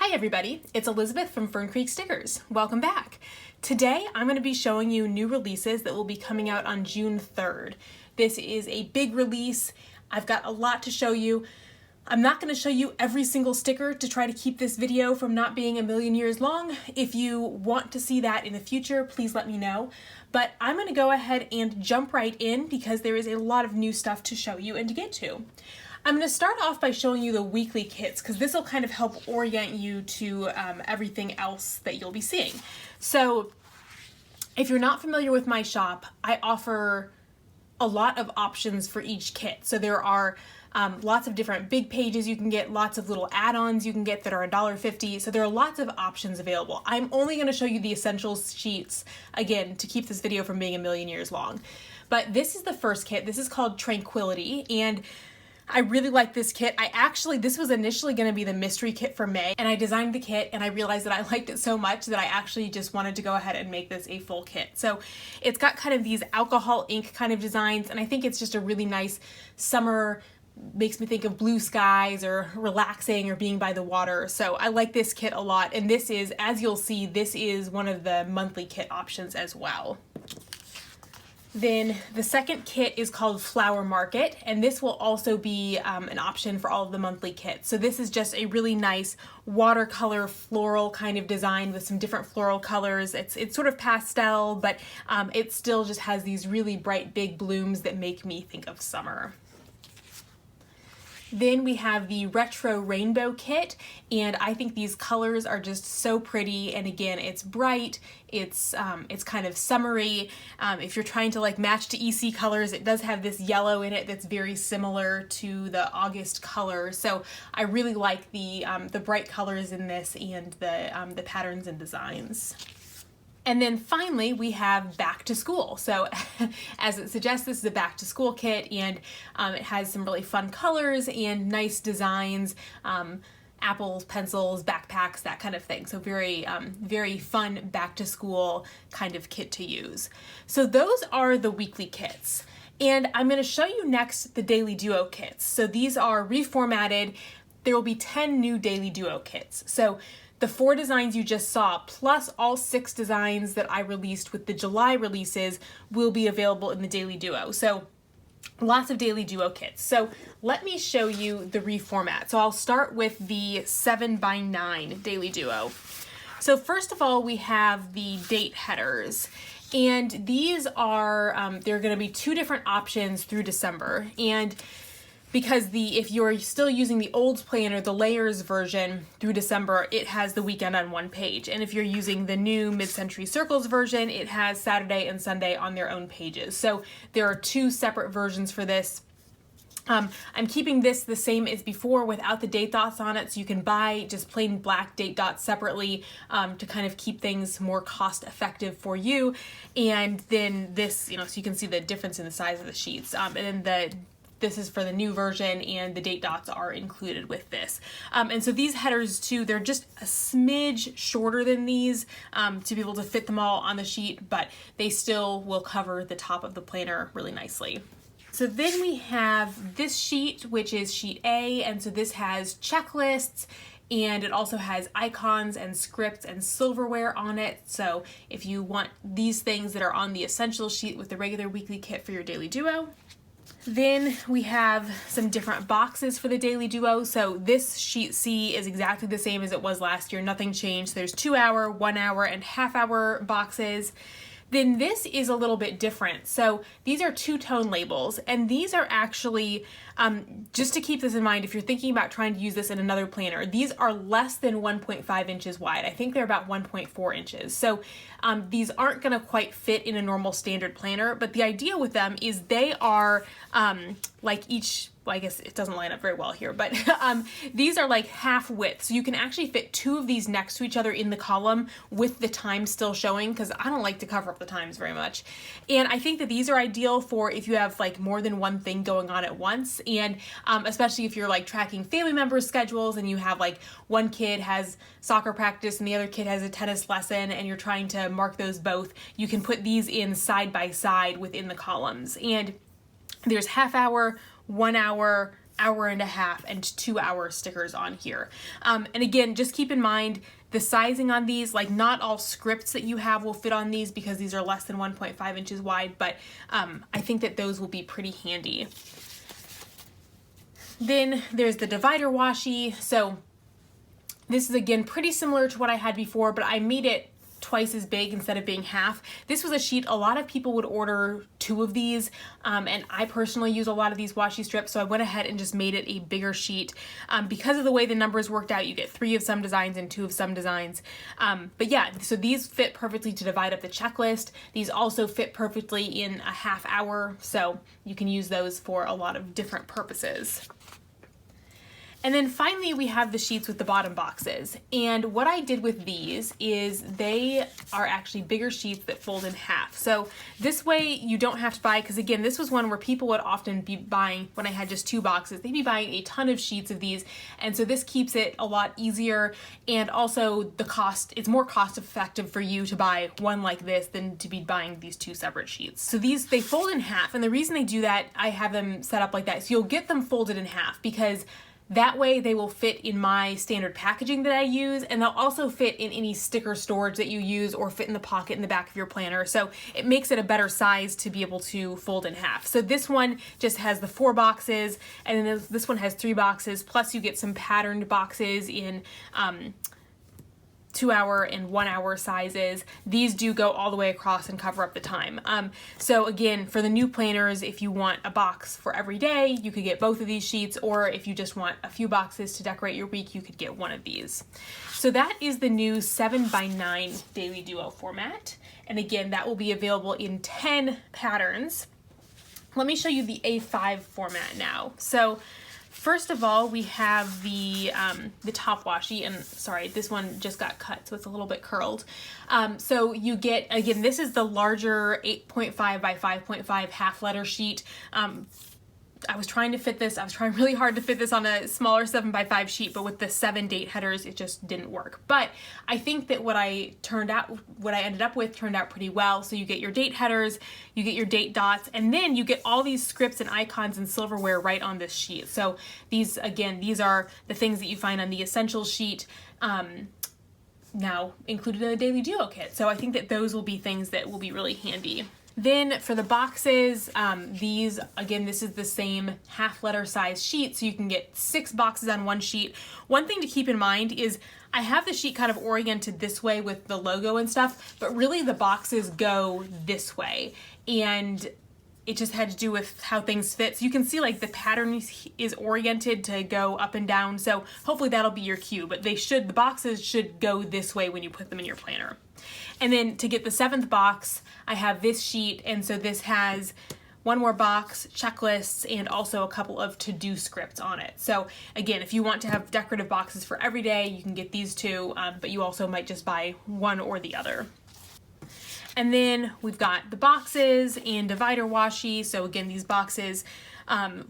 Hi everybody, it's Elizabeth from Fern Creek Stickers. Welcome back. Today I'm going to be showing you new releases that will be coming out on June 3rd. This is a big release. I've got a lot to show you. I'm not going to show you every single sticker to try to keep this video from not being a million years long. If you want to see that in the future, please let me know. But I'm going to go ahead and jump right in because there is a lot of new stuff to show you and to get to. I'm going to start off by showing you the weekly kits because this will kind of help orient you to everything else that you'll be seeing. So if you're not familiar with my shop, I offer a lot of options for each kit. So there are lots of different big pages you can get, lots of little add-ons you can get that are $1.50. So there are lots of options available. I'm only going to show you the essentials sheets, again, to keep this video from being a million years long. But this is the first kit. This is called Tranquility, and I really like this kit. This was initially going to be the mystery kit for May, and I designed the kit and I realized that I liked it so much that I actually just wanted to go ahead and make this a full kit. So it's got kind of these alcohol ink kind of designs, and I think it's just a really nice summer, makes me think of blue skies or relaxing or being by the water. So I like this kit a lot, and this is, as you'll see, this is one of the monthly kit options as well. Then the second kit is called Flower Market, and this will also be an option for all of the monthly kits. So this is just a really nice watercolor floral kind of design with some different floral colors. It's sort of pastel, but it still just has these really bright big blooms that make me think of summer. Then we have the Retro Rainbow Kit, and I think these colors are just so pretty, and again, it's bright, it's kind of summery. If you're trying to like match to EC colors, it does have this yellow in it that's very similar to the August color, so I really like the bright colors in this and the patterns and designs. And then finally, we have Back to School. So as it suggests, this is a back to school kit, and it has some really fun colors and nice designs, apples, pencils, backpacks, that kind of thing. So very, very fun back to school kind of kit to use. So those are the weekly kits. And I'm going to show you next the Daily Duo kits. So these are reformatted. There will be 10 new Daily Duo kits. So the 4 designs you just saw, plus all 6 designs that I released with the July releases, will be available in the Daily Duo. So lots of Daily Duo kits. So let me show you the reformat. So I'll start with the 7x9 Daily Duo. So first of all, we have the date headers. And these are, there are going to be 2 different options through December. And because if you're still using the old planner, the layers version through December, it has the weekend on one page. And if you're using the new Mid-Century Circles version, it has Saturday and Sunday on their own pages. So there are 2 separate versions for this. I'm keeping this the same as before without the date dots on it, so you can buy just plain black date dots separately to kind of keep things more cost effective for you. And then this, so you can see the difference in the size of the sheets. And then this is for the new version, and the date dots are included with this. And so these headers too, they're just a smidge shorter than these to be able to fit them all on the sheet, but they still will cover the top of the planner really nicely. So then we have this sheet, which is sheet A, and so this has checklists, and it also has icons and scripts and silverware on it. So if you want these things that are on the essential sheet with the regular weekly kit for your Daily Duo. Then we have some different boxes for the Daily Duo. So this sheet C is exactly the same as it was last year. Nothing changed. There's 2-hour, 1-hour, and half-hour boxes. Then this is a little bit different. So these are 2-tone labels, and these are actually, just to keep this in mind, if you're thinking about trying to use this in another planner, these are less than 1.5 inches wide. I think they're about 1.4 inches. So these aren't gonna quite fit in a normal standard planner, but the idea with them is they are like each, well, I guess it doesn't line up very well here, but these are like half width. So you can actually fit 2 of these next to each other in the column with the time still showing, because I don't like to cover up the times very much. And I think that these are ideal for if you have like more than one thing going on at once. And especially if you're like tracking family members' schedules and you have like one kid has soccer practice and the other kid has a tennis lesson and you're trying to mark those both, you can put these in side by side within the columns. And there's half hour, 1 hour, hour and a half, and 2 hour stickers on here. And again, just keep in mind the sizing on these, like not all scripts that you have will fit on these because these are less than 1.5 inches wide, but I think that those will be pretty handy. Then there's the divider washi. So this is again pretty similar to what I had before, but I made it twice as big instead of being half. This was a sheet a lot of people would order 2 of these, and I personally use a lot of these washi strips, so I went ahead and just made it a bigger sheet. Because of the way the numbers worked out, you get 3 of some designs and 2 of some designs. But yeah, so these fit perfectly to divide up the checklist. These also fit perfectly in a half hour, so you can use those for a lot of different purposes. And then finally we have the sheets with the bottom boxes. And what I did with these is they are actually bigger sheets that fold in half. So this way you don't have to buy, because again, this was one where people would often be buying, when I had just 2 boxes, they'd be buying a ton of sheets of these. And so this keeps it a lot easier, and also the cost, it's more cost effective for you to buy one like this than to be buying these 2 separate sheets. So these, they fold in half, and the reason they do that, I have them set up like that, so you'll get them folded in half, because that way they will fit in my standard packaging that I use, and they'll also fit in any sticker storage that you use or fit in the pocket in the back of your planner. So it makes it a better size to be able to fold in half. So this one just has the 4 boxes, and then this one has 3 boxes, plus you get some patterned boxes in 2 hour and 1 hour sizes. These do go all the way across and cover up the time. So again, for the new planners, if you want a box for every day, you could get both of these sheets, or if you just want a few boxes to decorate your week, you could get one of these. So that is the new 7x9 Daily Duo format. And again, that will be available in 10 patterns. Let me show you the A5 format now. So first of all, we have the top washi, and sorry, this one just got cut, so it's a little bit curled. So you get, again, this is the larger 8.5 by 5.5 half letter sheet. I was trying really hard to fit this on a smaller 7x5 sheet, but with the 7 date headers, it just didn't work. But I think that what I ended up with turned out pretty well. So you get your date headers, you get your date dots, and then you get all these scripts and icons and silverware right on this sheet. So these, again, these are the things that you find on the essentials sheet, now included in the Daily Duo kit. So I think that those will be things that will be really handy. Then for the boxes, these, again, this is the same half letter size sheet, so you can get 6 boxes on one sheet. One thing to keep in mind is I have the sheet kind of oriented this way with the logo and stuff, but really the boxes go this way, and it just had to do with how things fit. So you can see like the pattern is oriented to go up and down, so hopefully that'll be your cue, but the boxes should go this way when you put them in your planner. And then to get the 7th box, I have this sheet, and so this has 1 more box, checklists, and also a couple of to-do scripts on it. So again, if you want to have decorative boxes for every day, you can get these 2, but you also might just buy one or the other. And then we've got the boxes and divider washi. So again, these boxes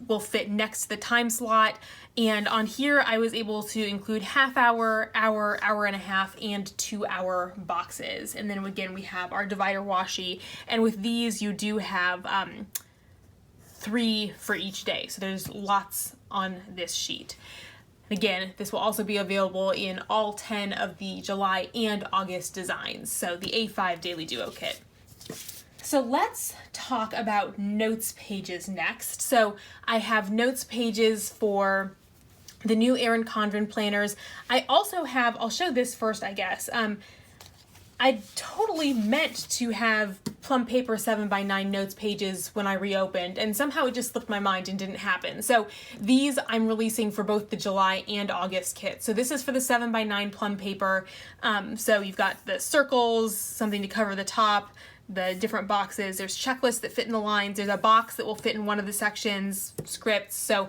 will fit next to the time slot. And on here, I was able to include half hour, hour, hour and a half, and 2 hour boxes. And then again, we have our divider washi. And with these, you do have 3 for each day. So there's lots on this sheet. Again, this will also be available in all 10 of the July and August designs, so the A5 Daily Duo kit. So let's talk about notes pages next. So I have notes pages for the new Erin Condren planners. I also have, I'll show this first, I guess. I totally meant to have plum paper 7x9 notes pages when I reopened, and somehow it just slipped my mind and didn't happen. So these I'm releasing for both the July and August kit. So this is for the 7x9 plum paper. So you've got the circles, something to cover the top, the different boxes. There's checklists that fit in the lines. There's a box that will fit in one of the sections, scripts. So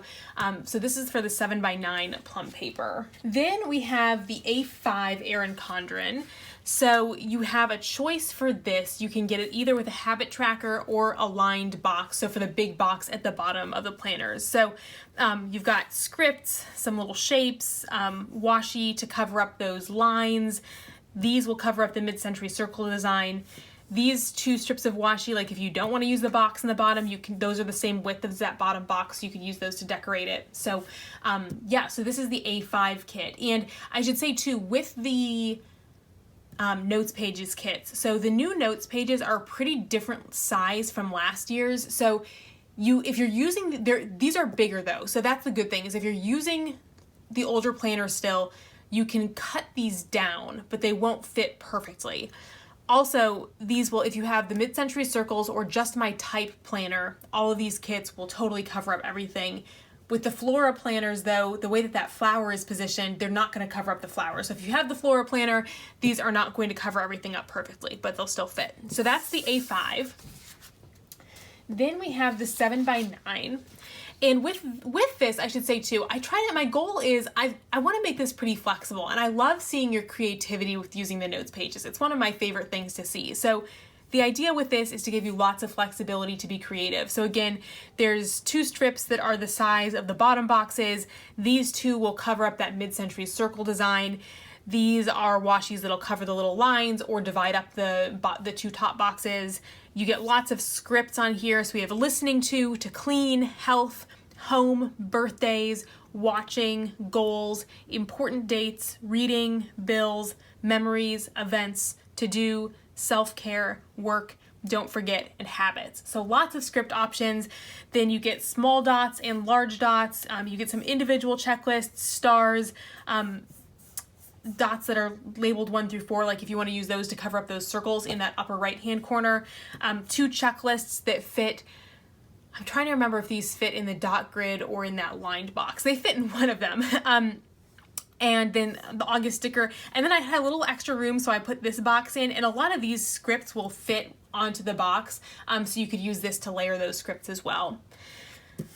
this is for the 7x9 plum paper. Then we have the A5 Erin Condren. So you have a choice for this. You can get it either with a habit tracker or a lined box. So for the big box at the bottom of the planners. So you've got scripts, some little shapes, washi to cover up those lines. These will cover up the mid-century circle design. These two strips of washi, like if you don't want to use the box in the bottom, those are the same width as that bottom box. You could use those to decorate it. So yeah, so this is the A5 kit. And I should say too, with the notes pages kits, so the new notes pages are a pretty different size from last year's. So if you're using, these are bigger though. So that's the good thing, is if you're using the older planner still, you can cut these down, but they won't fit perfectly. Also, these will, if you have the mid-century circles or just my type planner, all of these kits will totally cover up everything. With the Flora planners though, the way that that flower is positioned, they're not going to cover up the flower. So if you have the Flora planner, these are not going to cover everything up perfectly, but they'll still fit. So that's the A5. Then we have the 7x9. And with this, I should say too, my goal is I want to make this pretty flexible, and I love seeing your creativity with using the notes pages. It's one of my favorite things to see. So the idea with this is to give you lots of flexibility to be creative. So again, there's two strips that are the size of the bottom boxes. These two will cover up that mid-century circle design. These are washi's that'll cover the little lines or divide up the two top boxes. You get lots of scripts on here. So we have listening to clean, health, home, birthdays, watching, goals, important dates, reading, bills, memories, events, to do, self-care, work, don't forget, and habits. So lots of script options. Then you get small dots and large dots. You get some individual checklists, stars, dots that are labeled 1 through 4, like if you want to use those to cover up those circles in that upper right hand corner. 2 checklists that fit, I'm trying to remember if these fit in the dot grid or in that lined box. They fit in one of them. And then the August sticker, and then I had a little extra room, so I put this box in, and a lot of these scripts will fit onto the box, so you could use this to layer those scripts as well.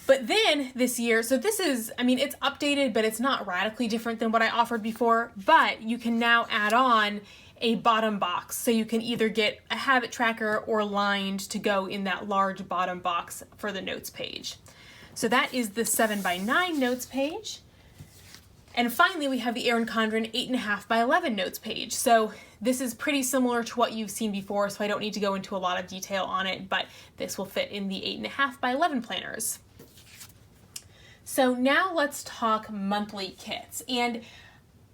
But then this year, so this is, I mean, it's updated, but it's not radically different than what I offered before, but you can now add on a bottom box. So you can either get a habit tracker or lined to go in that large bottom box for the notes page. So that is the 7x9 notes page. And finally, we have the Erin Condren 8.5x11 notes page. So this is pretty similar to what you've seen before, so I don't need to go into a lot of detail on it, but this will fit in the 8.5x11 planners. So now let's talk monthly kits. And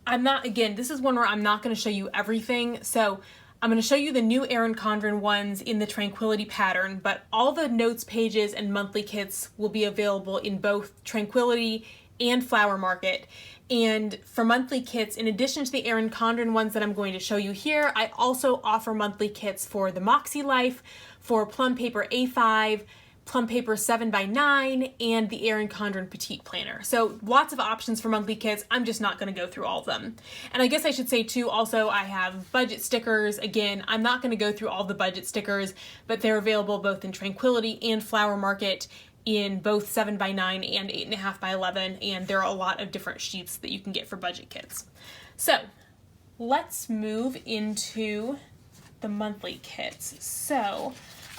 this is one where I'm not going to show you everything. So I'm going to show you the new Erin Condren ones in the Tranquility pattern, but all the notes pages and monthly kits will be available in both Tranquility and Flower Market. And for monthly kits, in addition to the Erin Condren ones that I'm going to show you here, I also offer monthly kits for the Moxie Life, for Plum Paper A5, Plum Paper 7x9, and the Erin Condren Petite Planner. So lots of options for monthly kits. I'm just not going to go through all of them. And I guess I should say too, also I have budget stickers. Again, I'm not going to go through all the budget stickers, but they're available both in Tranquility and Flower Market in both 7x9 and 8.5x11, and there are a lot of different sheets that you can get for budget kits. So let's move into the monthly kits. So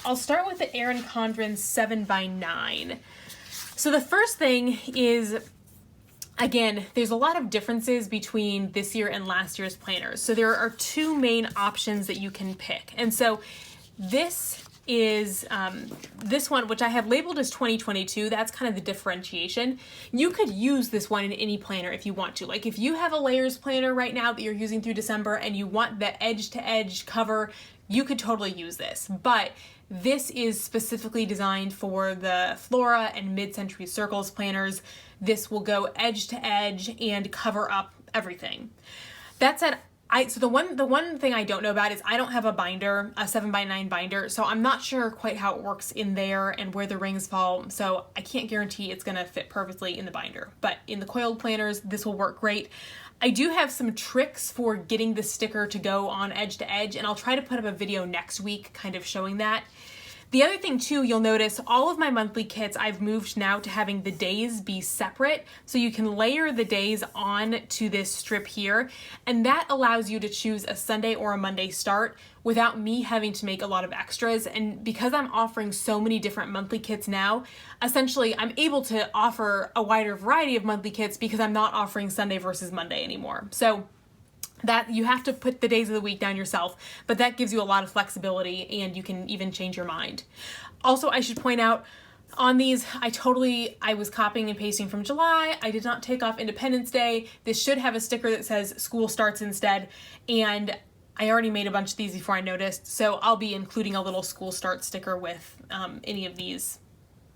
I'll start with the Erin Condren 7x9. So the first thing is, again, there's a lot of differences between this year and last year's planners. So there are 2 main options that you can pick. And so this is this one, which I have labeled as 2022. That's kind of the differentiation. You could use this one in any planner if you want to. Like if you have a layers planner right now that you're using through December and you want the edge to edge cover, you could totally use this. But this is specifically designed for the Flora and mid-century circles planners. This will go edge to edge and cover up everything. That said, so the one thing I don't know about is I don't have a binder, a 7x9 binder, so I'm not sure quite how it works in there and where the rings fall, so I can't guarantee it's gonna fit perfectly in the binder. But in the coiled planners, this will work great. I do have some tricks for getting the sticker to go on edge to edge, and I'll try to put up a video next week kind of showing that. The other thing too, you'll notice all of my monthly kits, I've moved now to having the days be separate. So you can layer the days on to this strip here. And that allows you to choose a Sunday or a Monday start without me having to make a lot of extras. And because I'm offering so many different monthly kits now, essentially I'm able to offer a wider variety of monthly kits because I'm not offering Sunday versus Monday anymore. So That you have to put the days of the week down yourself, but that gives you a lot of flexibility, and you can even change your mind. Also, I should point out on these, I was copying and pasting from July. I did not take off Independence Day. This should have a sticker that says school starts instead, and I already made a bunch of these before I noticed, so I'll be including a little school start sticker with any of these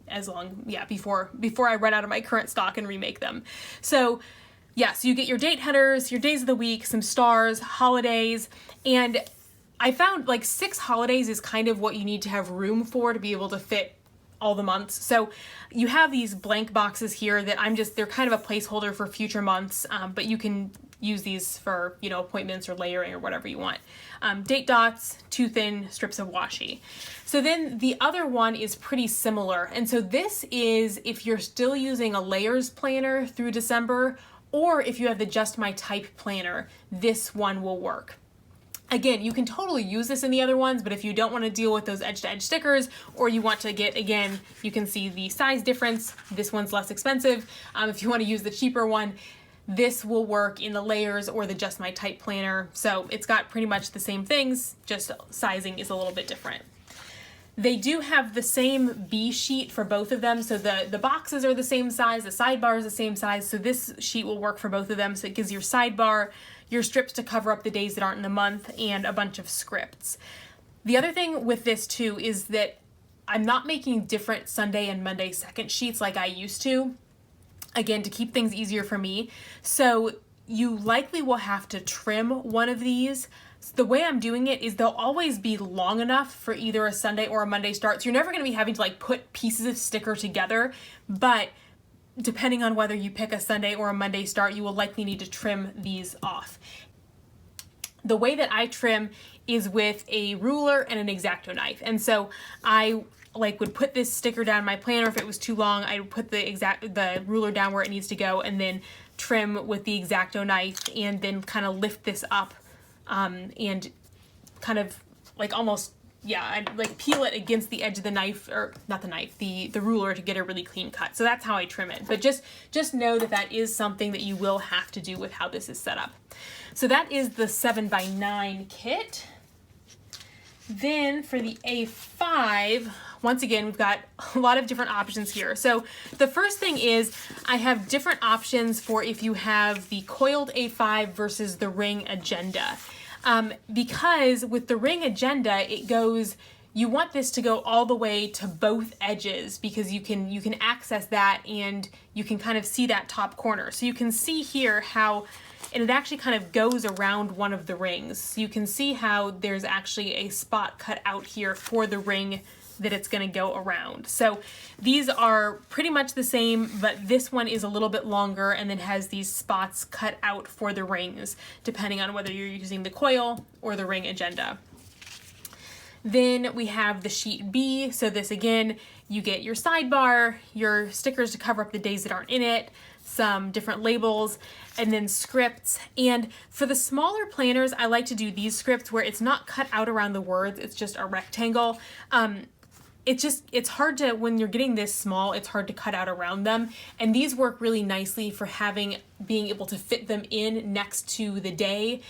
before I run out of my current stock and remake them. So yeah, so you get your date headers, your days of the week, some stars, holidays, and I found like 6 holidays is kind of what you need to have room for to be able to fit all the months. So you have these blank boxes here that they're kind of a placeholder for future months, but you can use these for, appointments or layering or whatever you want. Date dots, too thin strips of washi. So then the other one is pretty similar. And so this is if you're still using a layers planner through December, or if you have the Just My Type planner, this one will work. Again, you can totally use this in the other ones, but if you don't want to deal with those edge-to-edge stickers, or you want to get, again, you can see the size difference. This one's less expensive. If you want to use the cheaper one, this will work in the layers or the Just My Type planner. So it's got pretty much the same things, just sizing is a little bit different. They do have the same B sheet for both of them. So the boxes are the same size, the sidebar is the same size. So this sheet will work for both of them. So it gives your sidebar, your strips to cover up the days that aren't in the month, and a bunch of scripts. The other thing with this too is that I'm not making different Sunday and Monday second sheets like I used to, again, to keep things easier for me. So you likely will have to trim one of these. The way I'm doing it is they'll always be long enough for either a Sunday or a Monday start. So you're never going to be having to like put pieces of sticker together, but depending on whether you pick a Sunday or a Monday start, you will likely need to trim these off. The way that I trim is with a ruler and an X-Acto knife. And so I would put this sticker down my planner. If it was too long, I would put the ruler down where it needs to go and then trim with the X-Acto knife, and then kind of lift this up and kind of I'd like peel it against the edge of the knife, or not the knife, the ruler, to get a really clean cut. So that's how I trim it. But just know that is something that you will have to do with how this is set up. So that is the 7x9 kit. Then for the A5, once again, we've got a lot of different options here. So the first thing is I have different options for if you have the coiled A5 versus the ring agenda. Because with the ring agenda, you want this to go all the way to both edges, because you can access that and you can kind of see that top corner. So you can see here how, and it actually kind of goes around one of the rings. So you can see how there's actually a spot cut out here for the ring that it's going to go around. So these are pretty much the same, but this one is a little bit longer and then has these spots cut out for the rings, depending on whether you're using the coil or the ring agenda. Then we have the sheet B. So this, again, you get your sidebar, your stickers to cover up the days that aren't in it, some different labels, and then scripts. And for the smaller planners, I like to do these scripts where it's not cut out around the words, it's just a rectangle. It's hard to, when you're getting this small, it's hard to cut out around them. And these work really nicely for being able to fit them in next to the day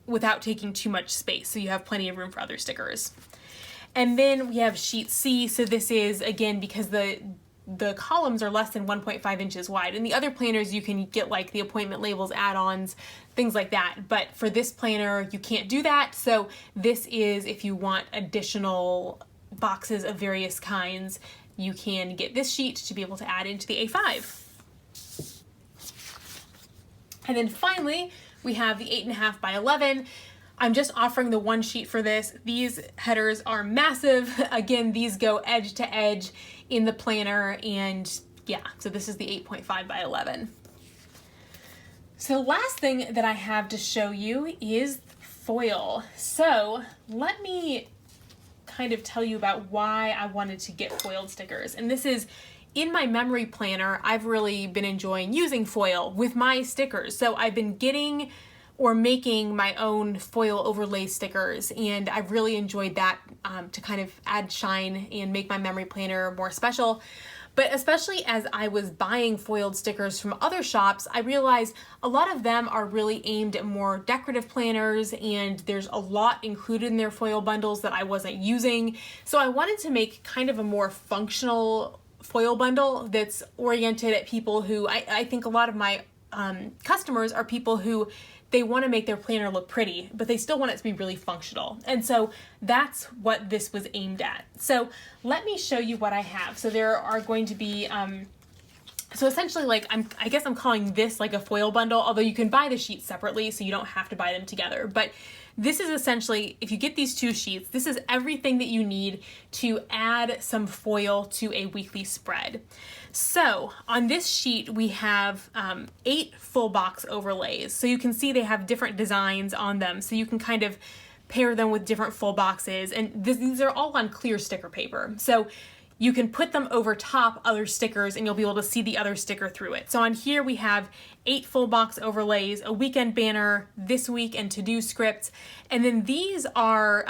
without taking too much space. So you have plenty of room for other stickers. And then we have sheet C. So this is, again, because the columns are less than 1.5 inches wide. In the other planners, you can get like the appointment labels, add-ons, things like that. But for this planner, you can't do that. So this is if you want additional boxes of various kinds, you can get this sheet to be able to add into the A5. And then finally, we have the 8.5 by 11. I'm just offering the one sheet for this. These headers are massive. Again, these go edge to edge in the planner, and yeah, so this is the 8.5 by 11. So last thing that I have to show you is foil. So let me kind of tell you about why I wanted to get foiled stickers. And this is, in my memory planner, I've really been enjoying using foil with my stickers. So I've been getting or making my own foil overlay stickers, and I've really enjoyed that to kind of add shine and make my memory planner more special. But especially as I was buying foiled stickers from other shops, I realized a lot of them are really aimed at more decorative planners, and there's a lot included in their foil bundles that I wasn't using. So I wanted to make kind of a more functional foil bundle that's oriented at people who, I think a lot of my customers are people who they want to make their planner look pretty, but they still want it to be really functional. And so that's what this was aimed at. So let me show you what I have. So there are going to be, so essentially like, I guess I'm calling this like a foil bundle, although you can buy the sheets separately, so you don't have to buy them together. But this is essentially, if you get these 2 sheets, this is everything that you need to add some foil to a weekly spread. So on this sheet, we have 8 full box overlays. So you can see they have different designs on them. So you can kind of pair them with different full boxes. And these are all on clear sticker paper. So you can put them over top other stickers and you'll be able to see the other sticker through it. So on here we have 8 full box overlays, a weekend banner, this week, and to-do scripts. And then these are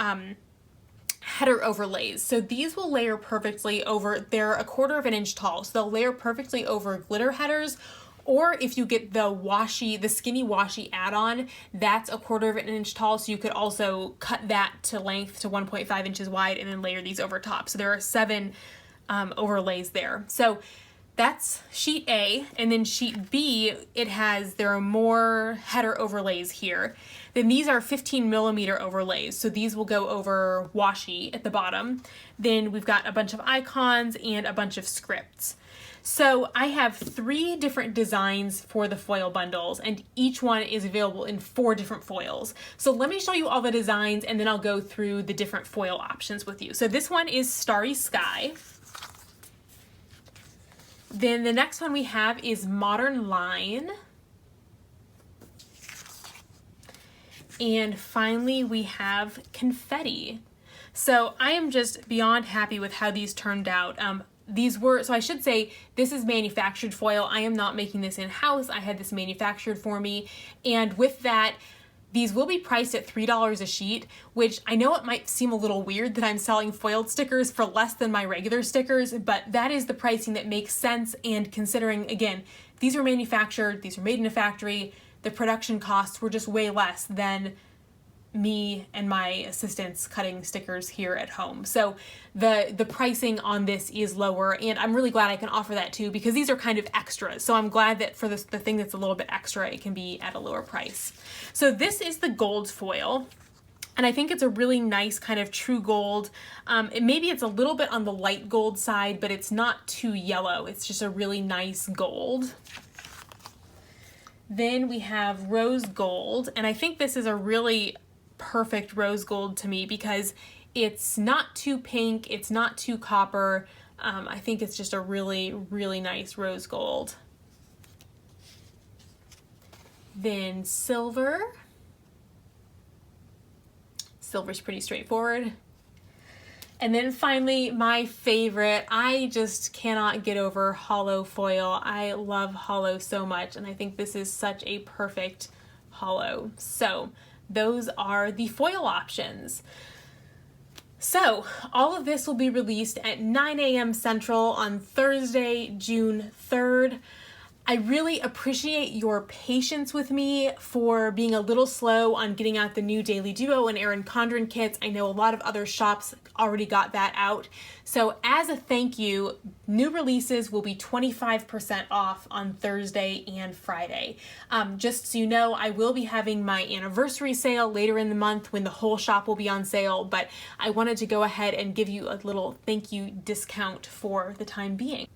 header overlays. So these will layer perfectly over, they're 1/4 inch tall, so they'll layer perfectly over glitter headers. Or if you get the skinny washi add-on, that's 1/4 inch tall, so you could also cut that to length to 1.5 inches wide and then layer these over top. So there are 7 overlays there. So that's sheet A, and then sheet B, there are more header overlays here. Then these are 15mm overlays, so these will go over washi at the bottom. Then we've got a bunch of icons and a bunch of scripts. So I have 3 different designs for the foil bundles, and each one is available in 4 different foils. So let me show you all the designs, and then I'll go through the different foil options with you. So this one is Starry Sky. Then the next one we have is Modern Line. And finally we have Confetti. So I am just beyond happy with how these turned out. So I should say this is manufactured foil. I am not making this in-house. I had this manufactured for me. And with that, these will be priced at $3 a sheet, which I know it might seem a little weird that I'm selling foiled stickers for less than my regular stickers, but that is the pricing that makes sense. And considering, again, these are manufactured, these are made in a factory, the production costs were just way less than me and my assistants cutting stickers here at home. So the pricing on this is lower, and I'm really glad I can offer that too, because these are kind of extras. So I'm glad that for the thing that's a little bit extra, it can be at a lower price. So this is the gold foil, and I think it's a really nice kind of true gold. Maybe it's a little bit on the light gold side, but it's not too yellow. It's just a really nice gold. Then we have rose gold, and I think this is a really perfect rose gold to me because it's not too pink, it's not too copper. I think it's just a really, really nice rose gold. Then silver. Silver's pretty straightforward. And then finally, my favorite, I just cannot get over hollow foil. I love hollow so much, and I think this is such a perfect hollow. So those are the foil options. So all of this will be released at 9 a.m. Central on Thursday, June 3rd. I really appreciate your patience with me for being a little slow on getting out the new Daily Duo and Erin Condren kits. I know a lot of other shops already got that out. So as a thank you, new releases will be 25% off on Thursday and Friday. Just so you know, I will be having my anniversary sale later in the month when the whole shop will be on sale, but I wanted to go ahead and give you a little thank you discount for the time being.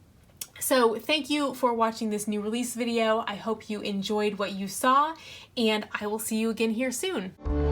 So thank you for watching this new release video. I hope you enjoyed what you saw, and I will see you again here soon.